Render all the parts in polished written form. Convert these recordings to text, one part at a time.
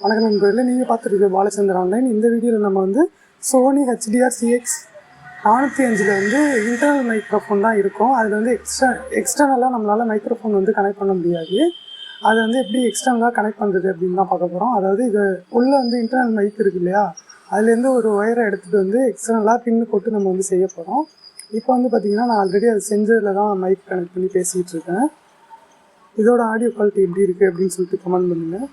வணக்கம் நண்பர்களே, நீங்கள் பார்த்துருக்கு பாலச்சந்திரன் ஆன்லைன். இந்த வீடியோவில் நம்ம வந்து சோனி HDR cx405 வந்து இன்டர்னல் மைக்ரோஃபோன் தான் இருக்கும். அதில் வந்து எக்ஸ்டர்னலாக நம்மளால் மைக்ரோஃபோன் வந்து கனெக்ட் பண்ண முடியாது. அதை வந்து எப்படி எக்ஸ்டர்னலாக கனெக்ட் பண்ணுறது அப்படின்னு தான் பார்க்க போகிறோம். அதாவது இது உள்ளே வந்து இன்டர்னல் மைக் இருக்கு இல்லையா, அதுலேருந்து ஒரு ஒயரை எடுத்துகிட்டு வந்து எக்ஸ்டர்னலாக பின்னு போட்டு நம்ம வந்து செய்ய போகிறோம். இப்போ வந்து பார்த்திங்கன்னா நான் ஆல்ரெடி அது செஞ்சதில் தான் மைக் கனெக்ட் பண்ணி பேசிகிட்டு இருக்கேன். இதோட ஆடியோ குவாலிட்டி எப்படி இருக்குது அப்படின்னு சொல்லிட்டு கமெண்ட் பண்ணுங்கள்.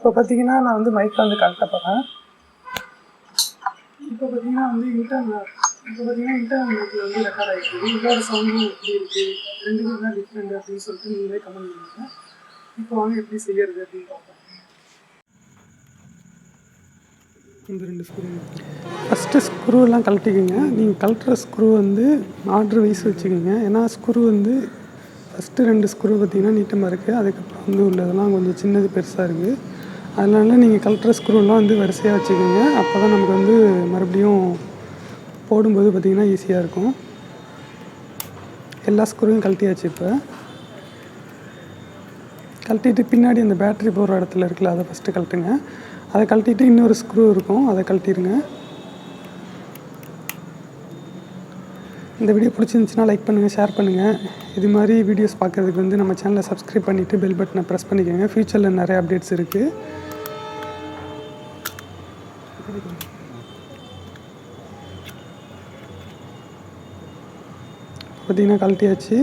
இப்போ பார்த்தீங்கன்னா நான் வந்து மைக்கில் வந்து கனெக்ட் போகிறேன். இப்போ பார்த்தீங்கன்னா இன்டர்னல் மைக்கில் வந்து ரெக்கார்ட் ஆகிருக்கு. இதோட சவுண்டும் எப்படி இருக்குது, ரெண்டுமே தான் டிஃப்ரெண்ட் அப்படின்னு சொல்லிட்டு நீங்களே கமெண்ட் பண்ணுங்கள். இப்போ வாங்க எப்படி செய்யறது அப்படின்னு பார்ப்போம். இந்த 2 ஸ்க்ரூ ஃபஸ்ட்டு ஸ்க்ரூவெல்லாம் கழட்டிக்கோங்க. நீங்கள் கழட்டுற ஸ்க்ரூ வந்து ஆர்டர் வைஸ் வச்சுக்கோங்க. ஏன்னா ஸ்க்ரூ வந்து ஃபஸ்ட்டு 2 ஸ்க்ரூ பார்த்திங்கன்னா நீட்டமாக இருக்குது. அதுக்கப்புறம் வந்து உள்ளதெல்லாம் கொஞ்சம் சின்னது பெருசாக இருக்குது. அதனால நீங்கள் கழட்டுற ஸ்க்ரூலாம் வந்து வரிசையாக வச்சுக்கோங்க. அப்போ தான் நமக்கு வந்து மறுபடியும் போடும்போது பார்த்திங்கன்னா ஈஸியாக இருக்கும். எல்லா ஸ்க்ரூவையும் கழட்டியாச்சு. இப்போ கழட்டிட்டு பின்னாடி அந்த பேட்ரி போடுற இடத்துல இருக்குல்ல, அதை ஃபஸ்ட்டு கழட்டுங்க. அதை கழட்டிட்டு இன்னொரு ஸ்க்ரூ இருக்கும், அதை கழட்டிடுங்க. இந்த வீடியோ பிடிச்சிருந்துச்சுன்னா லைக் பண்ணுங்கள், ஷேர் பண்ணுங்கள். இது மாதிரி வீடியோஸ் பார்க்குறதுக்கு வந்து நம்ம சேனலை சப்ஸ்கிரைப் பண்ணிவிட்டு பெல் பட்டனை ப்ரெஸ் பண்ணிக்கோங்க. ஃப்யூச்சரில் நிறைய அப்டேட்ஸ் இருக்குது. பார்த்திங்கன்னா கழட்டியாச்சு.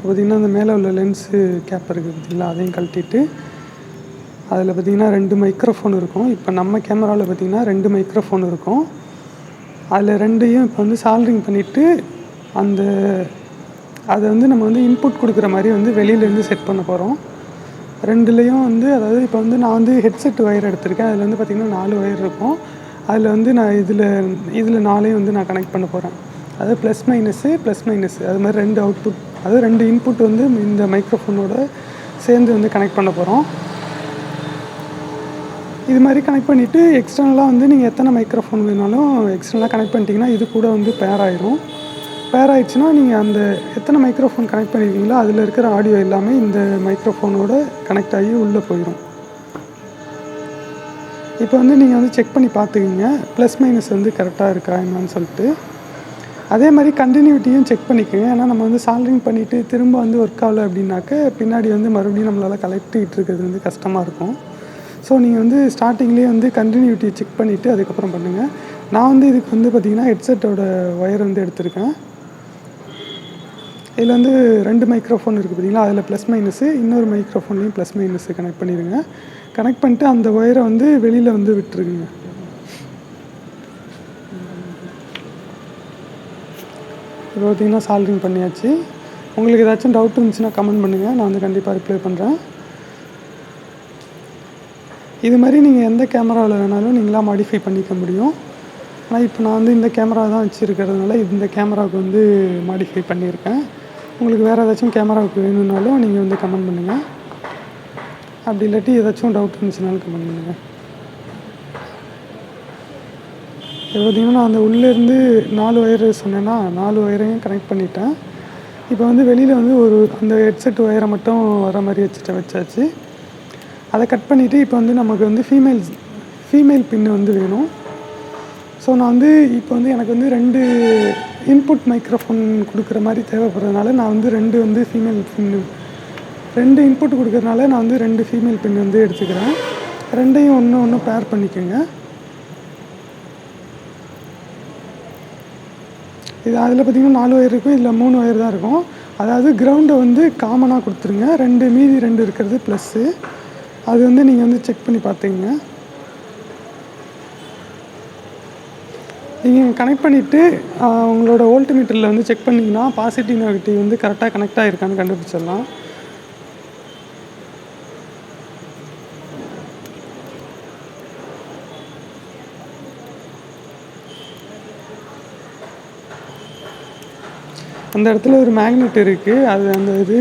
பார்த்திங்கன்னா அந்த மேலே உள்ள லென்ஸு கேப் இருக்குது பார்த்திங்களா, அதையும் கழட்டிட்டு அதில் பார்த்திங்கன்னா 2 மைக்ரோஃபோன் இருக்கும். இப்போ நம்ம கேமராவில் பார்த்திங்கன்னா 2 மைக்ரோஃபோன் இருக்கும். அதில் 2ஐயும் இப்போ வந்து சால்ட்ரிங் பண்ணிவிட்டு அதை வந்து நம்ம வந்து இன்புட் கொடுக்குற மாதிரி வந்து வெளியிலேருந்து செட் பண்ண போகிறோம். 2லேயும் வந்து அதாவது இப்போ வந்து நான் வந்து ஹெட்செட் ஒயர் எடுத்திருக்கேன். அதில் வந்து பார்த்திங்கன்னா 4 ஒயர் இருக்கும். அதில் வந்து நான் இதில் 4ஐயும் வந்து நான் கனெக்ட் பண்ண போகிறேன். அதாவது ப்ளஸ் மைனஸு அது மாதிரி 2 அவுட்புட், அதாவது 2 இன்புட் வந்து இந்த மைக்ரோஃபோனோட சேர்ந்து வந்து கனெக்ட் பண்ண போகிறோம். இது மாதிரி கனெக்ட் பண்ணிவிட்டு எக்ஸ்டர்னலாக வந்து நீங்கள் எத்தனை மைக்ரோஃபோன் வேணாலும் எக்ஸ்டர்னலாக கனெக்ட் பண்ணிட்டீங்கன்னா இது கூட வந்து பேர் ஆயிரும். பேர் ஆயிடுச்சுன்னா நீங்கள் அந்த எத்தனை மைக்ரோஃபோன் கனெக்ட் பண்ணியிருக்கீங்களோ அதில் இருக்கிற ஆடியோ எல்லாமே இந்த மைக்ரோஃபோனோட கனெக்ட் ஆகி உள்ளே போயிடும். இப்போ வந்து நீங்கள் வந்து செக் பண்ணி பார்த்துக்கிங்க ப்ளஸ் மைனஸ் வந்து கரெக்டாக இருக்கா என்னன்னு சொல்லிட்டு. அதே மாதிரி கண்டினியூட்டியும் செக் பண்ணிக்கோங்க. ஏன்னா நம்ம வந்து சால்ட்ரிங் பண்ணிவிட்டு திரும்ப வந்து ஒர்க் ஆகலை அப்படின்னாக்க பின்னாடி வந்து மறுபடியும் நம்மளால் கலெக்டிகிட்டு இருக்கிறது வந்து கஷ்டமாக இருக்கும். ஸோ நீங்கள் வந்து ஸ்டார்டிங்லேயே வந்து கண்டினியூட்டி செக் பண்ணிவிட்டு அதுக்கப்புறம் பண்ணுங்கள். நான் வந்து இதுக்கு வந்து பார்த்திங்கன்னா ஹெட்செட்டோட ஒயர் வந்து எடுத்திருக்கேன். இதில் வந்து 2 மைக்ரோஃபோன் இருக்குது பார்த்திங்களா, அதில் ப்ளஸ் மைனஸு, இன்னொரு மைக்ரோஃபோன்லேயும் ப்ளஸ் மைனஸு கனெக்ட் பண்ணிடுங்க. கனெக்ட் பண்ணிட்டு அந்த ஒயரை வந்து வெளியில் வந்து விட்டுருங்க. இப்போ பார்த்திங்கன்னா சால்ட்ரிங் பண்ணியாச்சு. உங்களுக்கு ஏதாச்சும் டவுட் இருந்துச்சுன்னா கமெண்ட் பண்ணுங்கள், நான் வந்து கண்டிப்பாக ரிப்ளை பண்ணுறேன். இது மாதிரி நீங்கள் எந்த கேமராவில் வேணாலும் நீங்களாக மாடிஃபை பண்ணிக்க முடியும். ஆனால் இப்போ நான் வந்து இந்த கேமரா தான் வச்சுருக்கிறதுனால இந்த கேமராவுக்கு வந்து மாடிஃபை பண்ணியிருக்கேன். உங்களுக்கு வேறு ஏதாச்சும் கேமராவுக்கு வேணும்னாலும் நீங்கள் வந்து கமெண்ட் பண்ணுங்கள். அப்படி இல்லாட்டி ஏதாச்சும் டவுட் இருந்துச்சுனாலும் கமெண்ட் பண்ணுங்கள். இப்போ பார்த்திங்கன்னா நான் அந்த உள்ளேருந்து 4 ஒயர் சொன்னேன்னா 4 ஒயரையும் கனெக்ட் பண்ணிட்டேன். இப்போ வந்து வெளியில் வந்து அந்த ஹெட்செட் ஒயரை மட்டும் வர மாதிரி வச்சாச்சு. அதை கட் பண்ணிவிட்டு இப்போ வந்து நமக்கு வந்து ஃபீமேல் பின்னு வந்து வேணும். ஸோ நான் வந்து இப்போ வந்து எனக்கு வந்து 2 இன்புட் மைக்ரோஃபோன் கொடுக்குற மாதிரி தேவைப்படுறதுனால நான் வந்து 2 வந்து ஃபீமேல் பின்னு 2 இன்புட் கொடுக்குறதுனால நான் வந்து 2 ஃபீமேல் பின் வந்து எடுத்துக்கிறேன். 2ஐயும் ஒன்று பேர் பண்ணிக்கோங்க. இது அதில் பார்த்திங்கன்னா 4 ஒயர் இருக்கும், இதில் 3 ஒயர் தான் இருக்கும். அதாவது கிரவுண்டை வந்து காமனாக கொடுத்துருங்க. மீதி 2 இருக்கிறது ப்ளஸ்ஸு. அது வந்து நீங்கள் வந்து செக் பண்ணி பார்த்துங்க. நீங்கள் கனெக்ட் பண்ணிவிட்டு உங்களோட வோல்ட்மீட்டரில் வந்து செக் பண்ணிங்கன்னா பாசிட்டிவ் நெகட்டிவ் வந்து கரெக்டாக கனெக்ட் ஆகிருக்கான்னு கண்டுபிடிச்சிடலாம். அந்த இடத்துல ஒரு மேக்னெட் இருக்குது. அது அந்த இது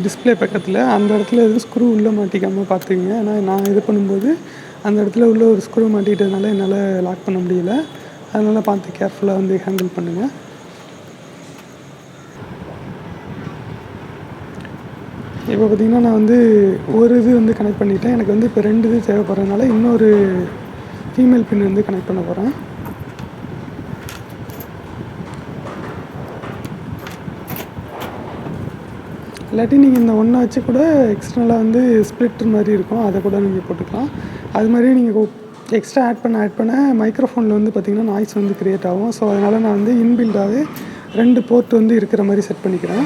டிஸ்பிளே பக்கத்தில் அந்த இடத்துல எதுவும் ஸ்க்ரூ உள்ளே மாட்டிக்காமல் பார்த்துக்குங்க. ஏன்னா நான் இது பண்ணும்போது அந்த இடத்துல உள்ள ஒரு ஸ்க்ரூ மாட்டிக்கிட்டதுனால என்னால் லாக் பண்ண முடியல. அதனால் பார்த்து கேர்ஃபுல்லாக வந்து ஹேண்டில் பண்ணுங்கள். இப்போ பார்த்திங்கன்னா நான் வந்து ஒரு இது வந்து கனெக்ட் பண்ணிவிட்டேன். எனக்கு வந்து இப்போ 2 இது தேவைப்படுறதுனால இன்னொரு ஃபீமேல் பின் வந்து கனெக்ட் பண்ண போகிறேன். இல்லாட்டி நீங்கள் இந்த ஒன்றை வச்சு கூட எக்ஸ்டர்னலாக வந்து ஸ்ப்ளிட்டர் மாதிரி இருக்கும், அதை கூட நீங்கள் போட்டுக்கலாம். அது மாதிரியே நீங்கள் எக்ஸ்ட்ரா ஆட் பண்ண மைக்ரோஃபோனில் வந்து பார்த்திங்கன்னா நாய்ஸ் வந்து க்ரியேட் ஆகும். ஸோ அதனால் நான் வந்து இன்பில்டாகவே 2 போர்ட் வந்து இருக்கிற மாதிரி செட் பண்ணிக்கிறேன்.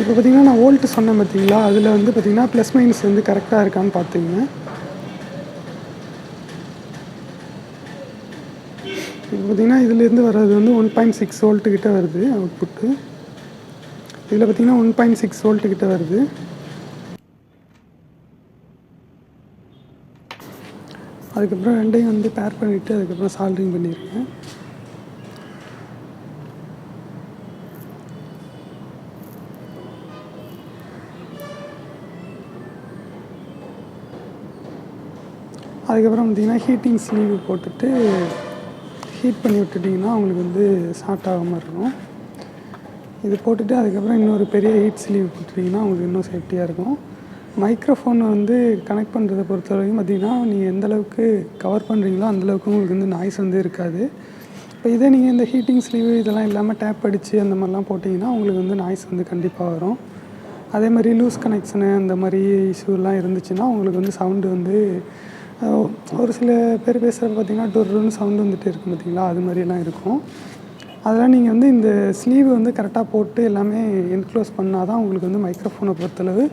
இப்போ பார்த்திங்கன்னா நான் வோல்ட்டு சொன்னேன் பார்த்தீங்களா, அதில் வந்து பார்த்திங்கன்னா ப்ளஸ் மைனஸ் வந்து கரெக்டாக இருக்கான்னு பார்த்துங்க. இப்போ பார்த்திங்கன்னா இதிலேருந்து வர்றது வந்து 1.6 வோல்ட்டு கிட்ட வருது அவுட்புட்டு. இதில் பார்த்திங்கன்னா 1.6 வோல்ட்டு கிட்ட வருது. அதுக்கப்புறம் 2ஐயும் வந்து பேர் பண்ணிவிட்டு அதுக்கப்புறம் சால்ட்ரிங் பண்ணியிருக்கேன். அதுக்கப்புறம் பார்த்திங்கன்னா ஹீட்டிங் ஸ்லீவ் போட்டுட்டு ஹீட் பண்ணி விட்டுட்டிங்கன்னா உங்களுக்கு வந்து ஷார்ட் ஆகாமல் இருக்கும். இது போட்டுட்டு அதுக்கப்புறம் இன்னொரு பெரிய ஹீட் ஸ்லீவ் போட்டுட்டிங்கன்னா உங்களுக்கு இன்னும் சேஃப்டியாக இருக்கும். மைக்ரோஃபோனை வந்து கனெக்ட் பண்ணுறதை பொறுத்த வரைக்கும் பார்த்திங்கன்னா நீங்கள் எந்தளவுக்கு கவர் பண்ணுறீங்களோ அந்தளவுக்கு உங்களுக்கு வந்து நாய்ஸ் வந்து இருக்காது. இப்போ இதே நீங்கள் இந்த ஹீட்டிங் ஸ்லீவ் இதெல்லாம் இல்லாமல் டேப் அடித்து அந்த மாதிரிலாம் போட்டிங்கன்னா உங்களுக்கு வந்து நாய்ஸ் வந்து கண்டிப்பாக வரும். அதே மாதிரி லூஸ் கனெக்ஷனு அந்த மாதிரி இஷ்யூலாம் இருந்துச்சுன்னா உங்களுக்கு வந்து சவுண்டு வந்து ஒரு சில பேர் பேசுகிறப்ப பார்த்திங்கன்னா டொருன்னு சவுண்டு வந்துட்டு இருக்கும் பார்த்திங்களா, அது மாதிரிலாம் இருக்கும். அதெல்லாம் நீங்கள் வந்து இந்த ஸ்லீவ் வந்து கரெக்டாக போட்டு எல்லாமே என்க்ளோஸ் பண்ணால் தான் உங்களுக்கு வந்து மைக்ரோஃபோனை பொறுத்தளவு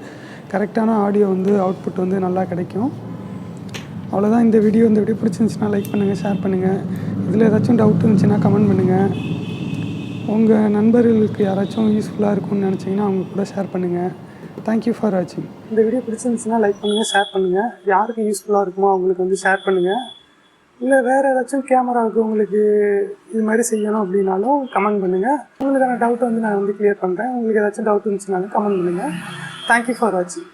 கரெக்டான ஆடியோ வந்து அவுட்புட் வந்து நல்லா கிடைக்கும். அவ்வளோதான் இந்த வீடியோ. இந்த வீடியோ பிடிச்சிருந்துச்சுன்னா லைக் பண்ணுங்கள், ஷேர் பண்ணுங்கள். இதில் ஏதாச்சும் டவுட் இருந்துச்சுன்னா கமெண்ட் பண்ணுங்கள். உங்கள் நண்பர்களுக்கு யாராச்சும் யூஸ்ஃபுல்லாக இருக்கும்னு நினச்சிங்கன்னா அவங்க கூட ஷேர் பண்ணுங்கள். தேங்க்யூ ஃபார் வாட்சிங். இந்த வீடியோ பிடிச்சிருந்துச்சுன்னா லைக் பண்ணுங்கள், ஷேர் பண்ணுங்கள். யாருக்கு யூஸ்ஃபுல்லாக இருக்குமோ அவங்களுக்கு வந்து ஷேர் பண்ணுங்கள். இல்லை வேறு ஏதாச்சும் கேமராவுக்கு உங்களுக்கு இது மாதிரி செய்யணும் அப்படின்னாலும் கமெண்ட் பண்ணுங்கள். உங்களுக்கான டவுட்டை வந்து நான் வந்து க்ளியர் பண்ணுறேன். உங்களுக்கு ஏதாச்சும் டவுட் இருந்துச்சுனாலும் கமெண்ட் பண்ணுங்கள். தேங்க்யூ ஃபார் வாட்சிங்.